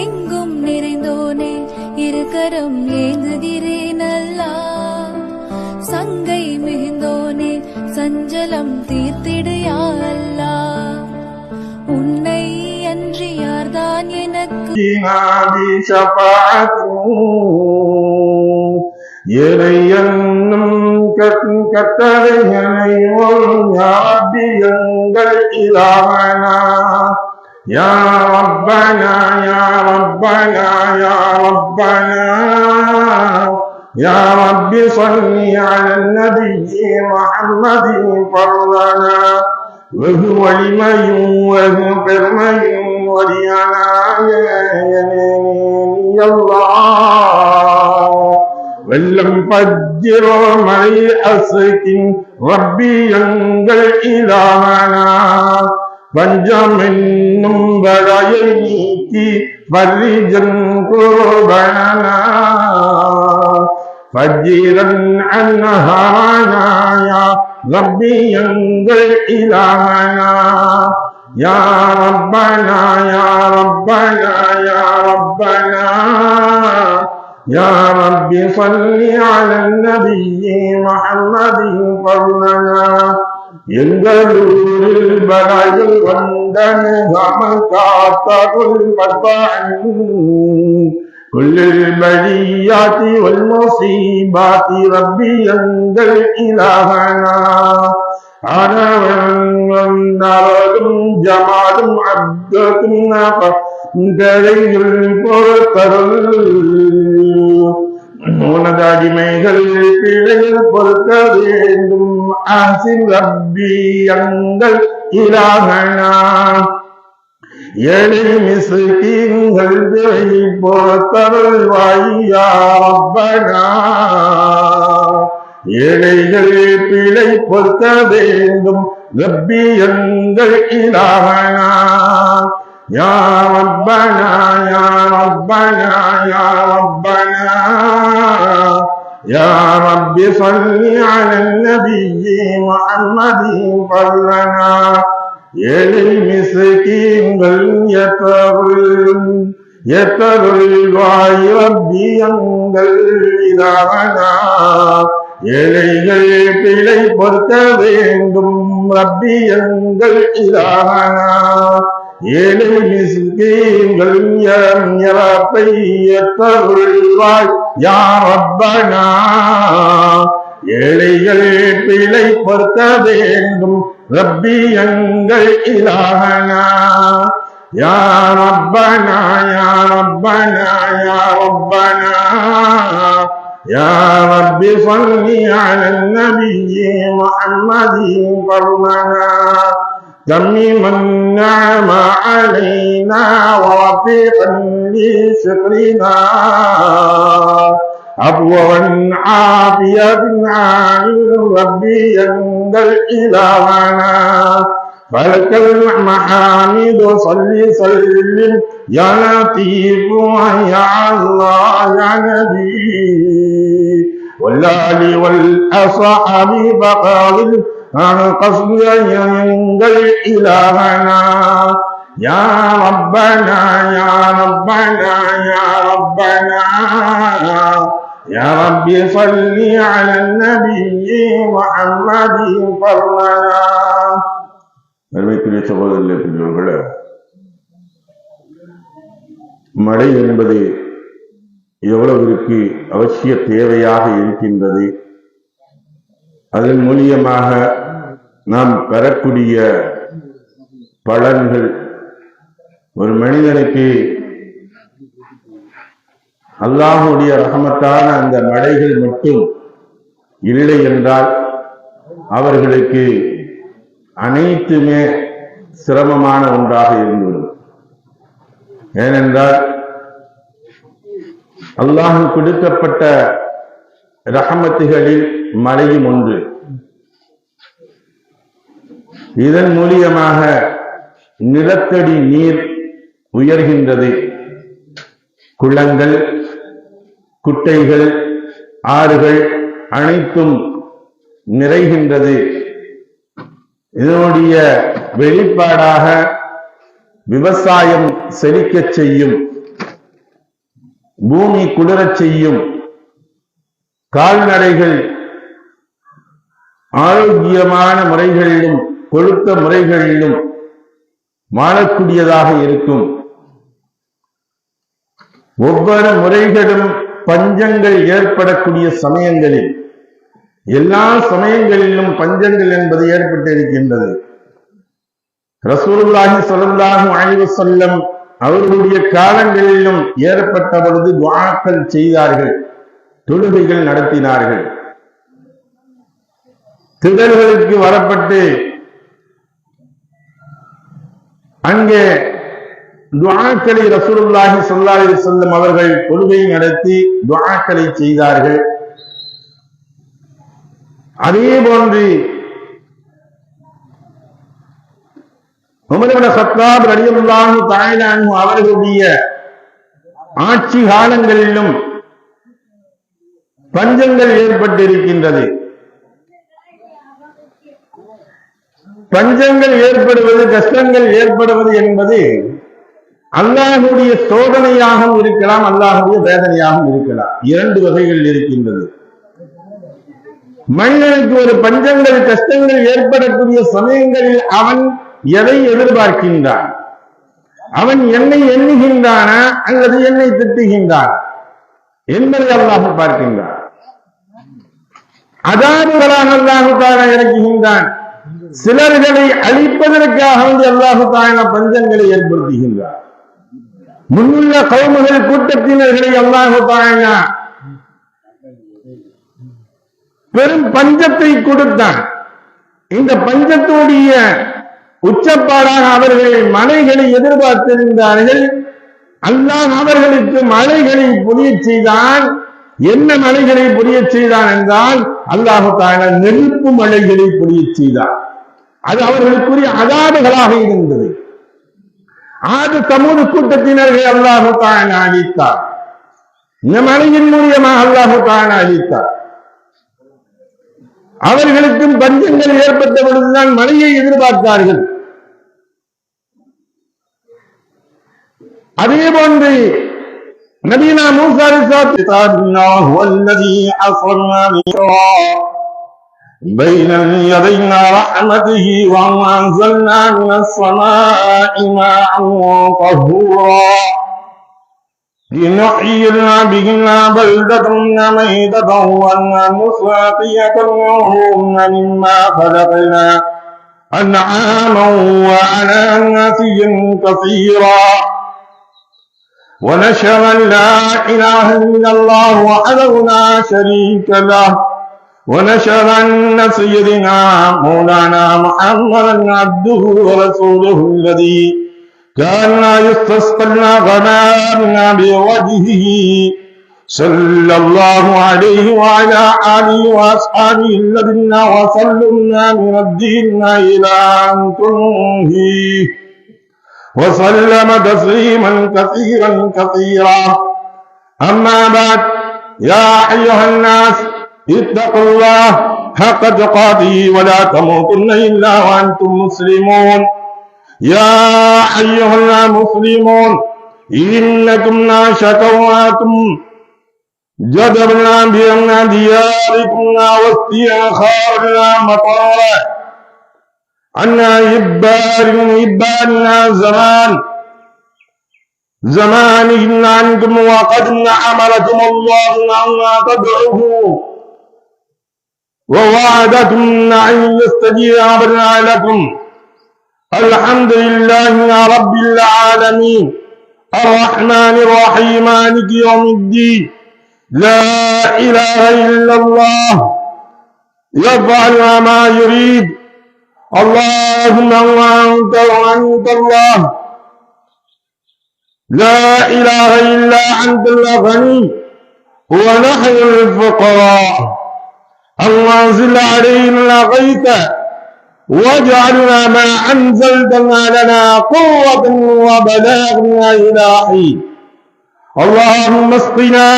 எங்கும் நிறைந்தோனே இருக்கரம் ஏந்துகிறேன் அல்லாஹ். சங்கை மிகுந்தோனே சஞ்சலம் தீர்த்திடு யா அல்லாஹ். உன்னை அன்றி யார்தான் எனக்கு இறையன்னும் கட்டளைகளை யாபியங்கள் இலாவனா யா ரப்பனா யா ரப்பனா யா ரப்பனா யா ரப்பி ஸல்லி அலன் நபியி முஹம்மதின் ஃபர்லனா வெகு வலிமையும் வெகு பெருமையும் வலியனாய வெள்ளம் பஜ்ரோ மலை அசகின் ரப்பி எங்கள் இலாவனா பஞ்சம் என்னும் வளையை நீக்கி வரிஜன் கோபனா ஃபஜ்ரன் அன்னஹானாயா ரப்பி எங்கள் இலாவனா யா ரப்பனா யா ரப்பனா யா ரப்பனா யா ரப்பி ஸல்லி அலன் நபியி முஹம்மதின் ஃபர்லனா எங்களூரில் பலாய்கள் வந்தனகாமல் காத்தருள் பத்தான் குல்லில் பலியாத்தி வல் முஸீபாத்தி ரப்பி எங்கள் இலாஹனா ஆனவன் நரதும் ஜமாதும் அப்தும் கரையில் பொறுத்தருள் உனதடிமைகள் பிழையில் பொறுக்க வேண்டும் ஆசின் ரப்பி எங்கள் இலாஹனா ஏழை மிஸ்கீன்கள் பிழை பொறுத்தருள் வாயா ரப்பனா ஏழைகள் பிழை பொறுக்க வேண்டும் ரப்பி எங்கள் இலாஹனா யா ரப்பனா யா ரப்பனா யா ரப்பனா யா ரப்பி ஸல்லி அலன் நபியி முஹம்மதின் ஃபர்லனா ஏழை மிஸ்கீன்கள் எத்தருள் வாய் ரப்பி எங்கள் இலாஹனா ஏழைகள் பிழை பொறுக்க வேண்டும் ரப்பி எங்கள் இலாஹனா ஏழை மிஸ்கீன்கள் இறப்பை எத்தருள்வாய் யா ரப்பனா ஏழைகள் பிழை பொறுக்க வேண்டும் ரப்பி எங்கள் இலாஹனா யா ரப்பனா யா ரப்பனா யா ரப்பனா யா ரப்பி ஸல்லி அலன் நபியி முஹம்மதின் ஃபர்லனா تميم النعم علينا ورفيقا لشكرنا عفوا عافية عن ربي ينزل إلهنا فلك المحامد صل سلم يا لطيف يا الله يا نبي والآل والأصحاب بقاضي قصد ينزل إلهنا يا ربنا يا ربنا يا ربنا يا ربي صل على النبي محمد فرنا. அருமைக்குரிய சகோதரர்களே, பெரியவர்களே, மழை என்பது எவ்வளவிற்கு அவசிய தேவையாக இருக்கின்றது. அதன் மூலியமாக நாம் பெறக்கூடிய பலன்கள் ஒரு மனிதனுக்கு அல்லாஹ்வுடைய ரஹமத்தான அந்த மழைகள் மட்டும் இல்லை என்றால் அவர்களுக்கு அனைத்துமே சிரமமான ஒன்றாக இருந்துவிடும். ஏனென்றால் அல்லாஹ் கொடுக்கப்பட்ட ரஹமத்துகளில் மழையும் ஒன்று. இதன் மூலியமாக நிலத்தடி நீர் உயர்கின்றது. குளங்கள், குட்டைகள், ஆறுகள் அனைத்தும் நிறைகின்றது. இதனுடைய வெளிப்பாடாக விவசாயம் செழிக்கச் செய்யும். பூமி குளிரச் செய்யும், கால்நடைகள் ஆரோக்கியமான முறைகளிலும் கொழுத்த முறைகளிலும் வாழக்கூடியதாக இருக்கும். ஒவ்வொரு முறைகளும் பஞ்சங்கள் ஏற்படக்கூடிய சமயங்களில், எல்லா சமயங்களிலும் பஞ்சங்கள் என்பது ஏற்பட்டிருக்கின்றது. ரசூலுல்லாஹி ஸல்லல்லாஹு அலைஹி வஸல்லம் அவர்களுடைய காலங்களிலும் ஏற்பட்ட பொழுது துஆக்கள் செய்தார்கள், தொழுகைகள் நடத்தினார்கள். திடல்களுக்கு வரப்பட்டு அங்கே துஆக்களை ரசூலுல்லாஹி ஸல்லல்லாஹு அலைஹி வஸல்லம் அவர்கள் தொழுகை நடத்தி துஆக்களை செய்தார்கள். அதே போன்று உமர் இப்னு கத்தாப் ரலியல்லாஹு தஆலா அன்ஹு அவர்களுடைய ஆட்சி காலங்களிலும் பஞ்சங்கள் ஏற்பட்டிருக்கின்றது. பஞ்சங்கள் ஏற்படுவது, கஷ்டங்கள் ஏற்படுவது என்பது அல்லாஹ்வுடைய சோதனையாகவும் இருக்கலாம், அல்லாஹ்வுடைய வேதனையாகவும் இருக்கலாம். இரண்டு வகைகள் இருக்கின்றது. மனிதனுக்கு ஒரு பஞ்சங்கள், கஷ்டங்கள் ஏற்படக்கூடிய சமயங்களில் அவன் எதை எதிர்பார்க்கின்றான்? அவன் என்னை எண்ணுகின்றானா அல்லது என்னை திட்டுகின்றான் என்பதை அல்லாஹ் பார்க்கின்றான். அதாபுகளாக அல்லாஹ் தஆலா இறக்குகின்றான். சிலர்களை அழிப்பதற்காக அல்லாஹ் தஆலா பஞ்சங்களை ஏற்படுத்துகின்றார். முன்னுள்ள கௌமுகள் கூட்டத்தினர்களை அல்லாஹ் தஆலா பெரும் பஞ்சத்தை கொடுத்தான். இந்த பஞ்சத்துடைய உச்சப்பாடாக அவர்கள் மழைகளை எதிர்பார்த்திருந்தார்கள். அல்லாஹ் அவர்களுக்கு மழைகளை பொழியச் செய்தான். என்ன மழைகளை பொழியச் செய்தான் என்றால், அல்லாஹ் தஆலா நெருப்பு மழைகளை பொழியச் செய்தான். அது அவர்களுக்குரிய அதாபுகளாக இருந்தது. ஆது சமூக கூட்டத்தினர்கள் அல்லாஹ் தஆலா அழித்தார். இந்த மழையின் மூலியமாக அல்லாஹ் தஆலா அழித்தார். அவர்களுக்கும் பஞ்சங்கள் ஏற்பட்ட பொழுதுதான் மழையை எதிர்பார்த்தார்கள். அதே போன்று நபினா மூஸா அலைஹிஸ்ஸலாம் வல்லதி அஸ்ரா بين يدينا رحمته وأنزلنا من السماء ماء طهورا لنحيي به بلدة ميتة ونسقيك مما خلقنا أنعاما وأناسيا كثيرا ونشهد أن لا إله إلا الله وحده لا شريك له ونشهد أن سيدنا مولانا محمدا عبده ورسوله الذي كان يستسقى الغمام بوجهه صلى الله عليه وعلى آله وأصحابه الذين وسلمنا من الدين إلى أن تنهيه وسلم تسليما كثيرا كثيرا. أما بعد، يا أيها الناس اتقوا الله حق تقاته ولا تموتن إلا وأنتم مسلمون. يا أيها المسلمون إنكم ناشكواتم جدبنا بأمنا دياركم واستيخارنا مطارا أنا إبارنا زمان عنكم وقد أمركم الله أن تدعوه ووعدكم أن يستجيب لكم. الحمد لله رب العالمين الرحمن الرحيم مالك يوم الدين لا إله إلا الله يفعل ما يريد. اللهم أنت الله لا إله إلا أنت الغني ونحن الفقراء. أنزل علينا الغيث واجعلنا ما أنزلتنا لنا قوة وبلاغنا إلى حين. اللهم اسقنا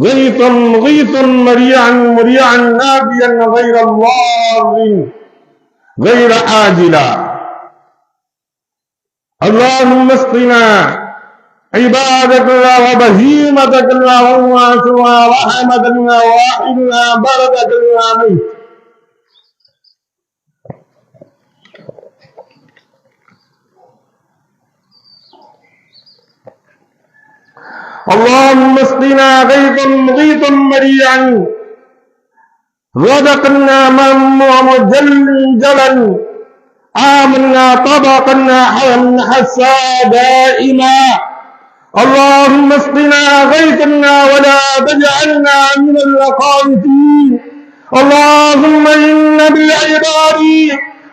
غيثا مريعا نافيا غير ضار غير آجلا. اللهم اسقنا عبادك الله وبهيمتك اللهم سوى رحمة الله واحدنا بردك الله منك. اللهم اسقنا غيثا مغيثا مريعا رزقنا من مجلجلا آمنا طبقنا حسا دائما. اللهم اسقنا غيثنا ولا تجعلنا من القانتين. اللهم إن بالعباد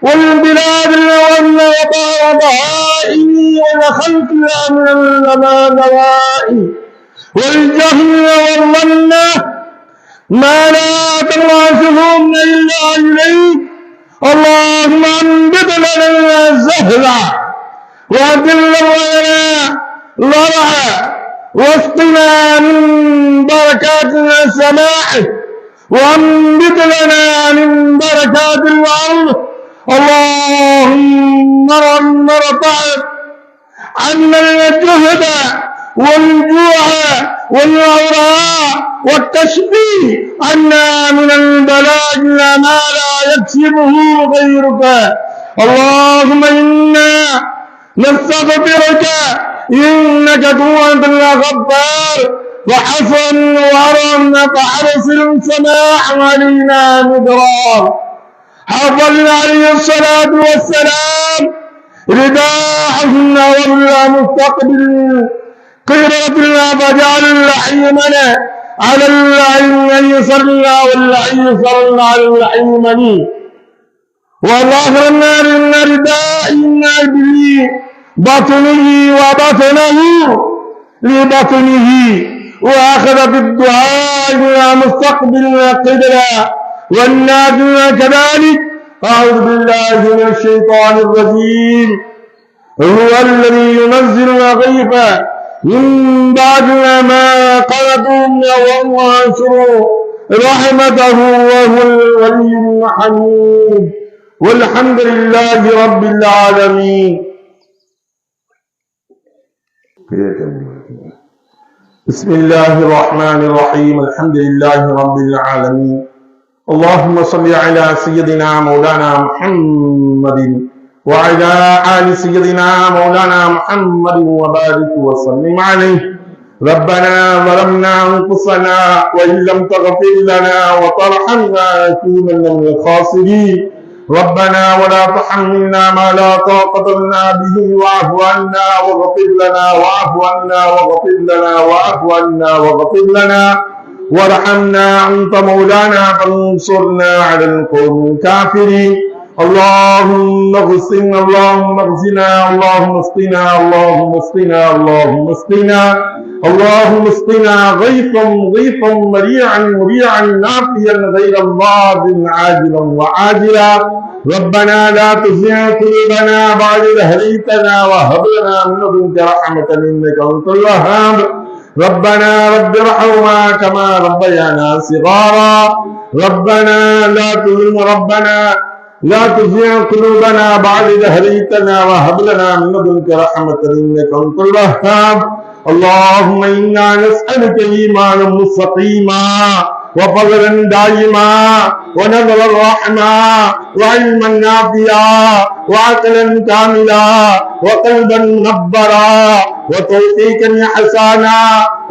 والبلاد والبهائم والخلق من النوائي والجهل والظن ما لا تناسهم إلا إليك. اللهم انبت لنا الزهرة وأدل لنا الضرع واسقنا من بركات السماء وانبت لنا من بركات الأرض. اللهم ارفع عنا الجهد والجوع والعراء والتشبيه عنا من البلاء ما لا يكسبه غيرك. اللهم إنا نستغفرك إنك أنت الغفار وحسن ورم فأرسل السماء علينا مدرار. حفظ عليه الصلاة والسلام رداءنا ولا مستقبل قيرتنا فجعل اللحيمنا على اللعين يسرنا واللعين يسرنا على اللحيمني وظهرنا لنا ردائنا ببطنه وبطنه لبطنه وأخذ بالدعاء إلى مستقبل قبلا والنادنا كذلك. أعوذ بالله من الشيطان الرجيم. هو الذي ينزل الغيث من بعد ما قنطوا وينشر رحمته وهو الولي الحميد والحمد لله رب العالمين. بسم الله الرحمن الرحيم. الحمد لله رب العالمين. اللهم صل على سيدنا مولانا محمد وعلى آل سيدنا مولانا محمد وبارك وسلم عليه. ربنا ظلمنا أنفسنا وإن لم تغفر لنا وترحمنا لنكونن من الخاسرين. ربنا ولا تحملنا ما لا طاقة لنا به واعف عنا واغفر لنا واعف عنا واغفر لنا واعف عنا واغفر لنا وارحمنا أنت مولانا فانصرنا على القوم الكافرين. اللهم اغسلنا اللهم اغسلنا اللهم اسقنا اللهم اسقنا اللهم اسقنا اللهم اسقنا غيثا غيثا مريعا مريعا نافيا غير ضاد عاجلا وعاجلا. ربنا لا تزغ قلوبنا بعد إذ هديتنا وهب لنا من لدنك رحمة إنك أنت الوهاب. ربنا رب ارحمهما كما ربيانا صغارا. ربنا لا تزغ قلوبنا بعد إذ هديتنا وهب لنا من لدنك رحمة إنك أنت الوهاب. اللهم إنا نسألك إيمانا مستقيما وفضلا دائما ونذرا رحما وعلما نافعا وعقلا كاملا وقلبا منبرا وتوفيقا حسانا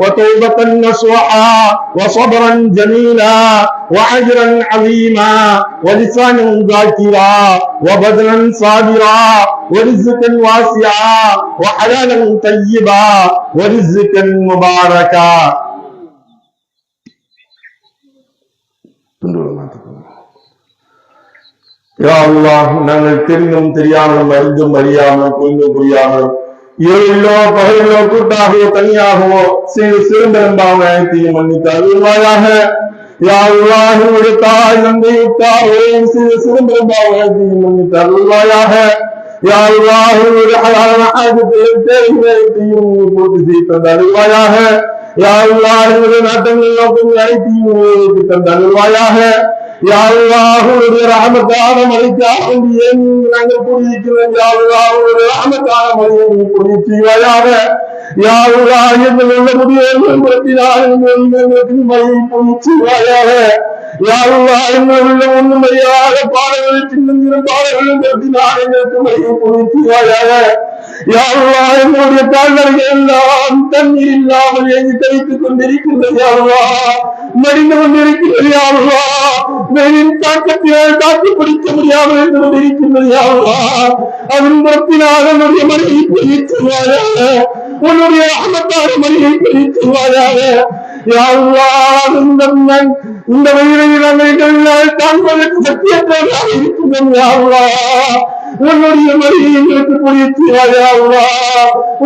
وتوبة نصوحا وصبرا جميلا وأجرا عظيما ولسانا ذاكرا وبدنا صابرا ورزقا واسعا وحلالا طيبا ورزقا مباركا. யா அல்லாஹ், நாங்கள் தெரிந்தும் தெரியாமலும் அறிந்தும் அறியாமல் புரிந்தும் புரியாமலும் இரவிலோ பகலிலோ கூட்டாகவோ தனியாகவோ சிறுபெரும்பாவன அனைத்தையும் மன்னித்து அருள்வாயாக. யா அல்லாஹ், உடைய தாய் தந்தை உற்றார் சிறுபெரும்பாவன அனைத்தையும் மன்னித்து அருள்வாயாக. யா அல்லாஹ், உடைய ஹலாலான ஆஜத்தையும் தேவைகளையும் பூர்த்தி செய்து தந்து அருள்வாயாக. யா அல்லாஹ், உடைய நாட்டங்கள் நோக்கம் அனைத்தையும் தந்து அருள்வாயாக. யா அல்லாஹ், உடைய ரஹமத்தான மழைக்காக நாங்கள் புரிவிக்கிறோம். யா அல்லாஹ், உடைய ரஹமத்தான மழையை புரிவிச்சுவாயாக. யா அல்லாஹ் எங்கள் உள்ள முடியவர்கள் புறத்தினால் எங்களுக்கு மழையை பொழிச்சுவாயாக. யா அல்லாஹ் எங்கள் உள்ள உண்மையாக பாடல்கள் சின்னஞ்சிறு பாடல்கள் புறத்தினால் எங்களுக்கு மழையை பொழிச்சுவாயாக. யா அல்லாஹ் எங்களுடைய கால்நடைகள் எல்லாம் தண்ணீர் இல்லாமல் ஏங்கி தவித்துக் கொண்டிருக்கின்றது. யா அல்லாஹ் மடிந்து கொண்டிருக்கிறது. யா அல்லாஹ் வெயிலின் தாக்கத்தினால் தாக்கி பிடிக்க முடியாமல் இருந்து கொண்டிருக்கின்றது. யா அல்லாஹ் அதன் புறத்தினால் என்னுடைய மழையை பொழிச்சுவாயாக. உன்னுடைய அகத்தான மழையை பொழிச்சுவாயாக. யா அல்லாஹ் இந்த வெயிலை நாங்கள் தாங்குவதற்கு சத்தியற்றவர்களாக இருக்கின்றோம். யா அல்லாஹ் உன்னுடைய மழையை எங்களுக்கு பொழிச்சுவாயாக.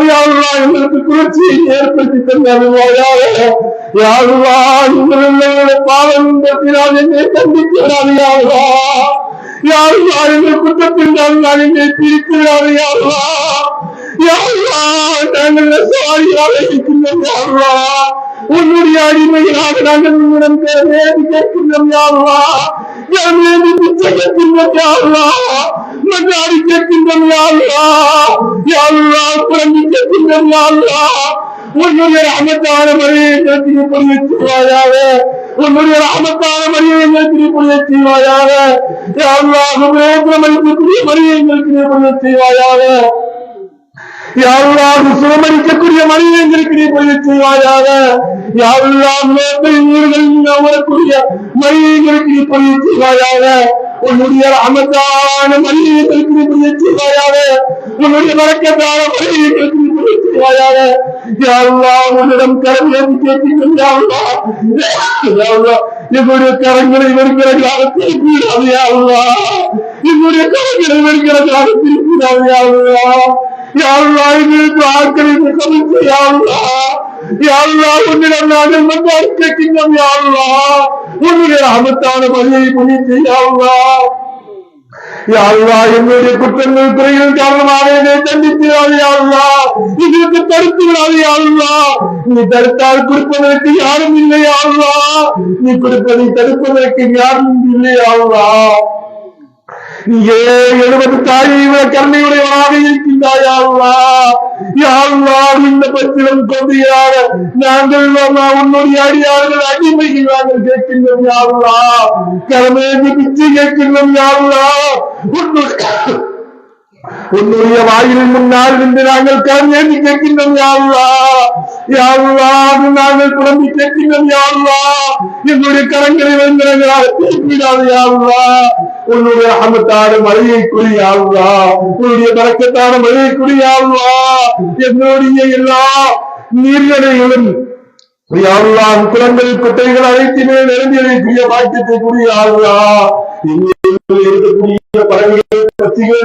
யா அல்லாஹ் எங்களுக்கு குளிர்ச்சியை ஏற்படுத்தி தந்தருவாயாக. யா அல்லாஹ் எங்களுடைய பாவத்தினால் என்னை தண்டிக்கிறார். யா அல்லாஹ் யா அல்லாஹ் எங்கள் குற்றத்தினால் நான் என்னை பிரிக்கிறார். யா அல்லாஹ் யா அல்லாஹ் நாங்கள் சாரியாக இருக்கின்றோம். யா அல்லாஹ் உன்னுடைய அடிமையாக நாங்கள் உன்னிடம் வேண்டி கேட்கின்றோம். யா அல்லாஹ் பிச்சை கேட்கின்றோம். யா அல்லாஹ் மன்றாடி கேட்கின்றோம். யா அல்லாஹ் யா அல்லாஹ் குழந்தை கேட்கின்றோம். யா அல்லாஹ் உன்னுடைய ரஹ்மத்தான மழையை எங்களுக்கு பொழிச்சுவாயாக. உன்னுடைய ரஹ்மத்தான மழையை எங்களுக்கு பொழிச்சுவாயாக. யா அல்லாஹ் மழைக்குரிய மழையை எங்களுக்கு பொழிச்சுவாயாக. யா அல்லாஹ் சுமரிக்கக்கூடிய மழையை எங்களுக்கு பொழிச்சுவாயாக. யா அல்லாஹ் நீர்கள் வரக்கூடிய மழையை எங்களுக்கு பொழிச்சுவாயாக. உன்னுடைய ரஹ்மத்தான மழையை எங்களுக்கு பொழிச்சுவாயாக. உன்னுடைய பரக்கத்தான மழையை எங்களுக்கு பொழிச்சுவாயாக. யா அல்லாஹ் உன்னிடம் கரங்களை கேட்கின்றோம். யா அல்லாஹ் யா அல்லாஹ் எங்களுடைய கரங்களை வருகிற காலத்தில் கூடாது. யா அல்லாஹ் எங்களுடைய கரங்களை வருகிற காலத்தில் கூடாது. யா அல்லாஹ் யா அல்லாஹ் எங்களுக்கு ஆட்களை கவிழ்த்து. யா அல்லாஹ் யா அல்லாஹ் உன்னிடம் நாங்கள் மன்றாடி கேட்கின்றோம். யா அல்லாஹ் உன்னுடைய ரஹ்மத்தான மழையை பொழித்து. யா அல்லாஹ் யா அல்லாஹ் எங்களுடைய குற்றங்கள் குறைகள் காரணமாக என்னை தண்டிக்கிறார். யா அல்லாஹ் இதற்கு தடுத்து விடாது. யா அல்லாஹ் நீ தடுத்தால் கொடுப்பதற்கு யாரும் இல்லை. யா அல்லாஹ் நீ கொடுப்பதை தடுப்பதற்கு யாரும் இல்லை. யா அல்லாஹ் நீயே 70 தாயை கருணையுடையவனாக இருக்கின்றாய். யா அல்லாஹ் யா அல்லாஹ் இந்த பத்திரம் கொண்டியாக நாங்கள் உன்னுடைய அடியார்கள் அடிமைகள் நாங்கள் கேட்கின்றோம். யா அல்லாஹ் கடமையை பிச்சை கேட்கின்றோம். யா அல்லாஹ் உன்னுடைய வாயிலின் முன்னால் இருந்து நாங்கள் கருணை கேட்கின்றோம். யா அல்லாஹ் யா அல்லாஹ் நாங்கள் குழம்பி கேட்கின்றோம். யா அல்லாஹ் எங்களுடைய கரங்களை வெங்கடங்களாக திருப்பிடாது. யா அல்லாஹ் உன்னுடைய ரஹ்மத்தான மழையை குறி. யா அல்லாஹ் உன்னுடைய பரக்கத்தான மழையை குறி. யா அல்லாஹ் எங்களுடைய எல்லா நீர்நிலைகளும் யா அல்லாஹ் குளங்கள் குட்டைகள் அனைத்துமே நிரம்பிய பாக்கியத்தை குறி. யா அல்லாஹ் இருக்கக்கூடிய பறவைகள் பட்சிகள்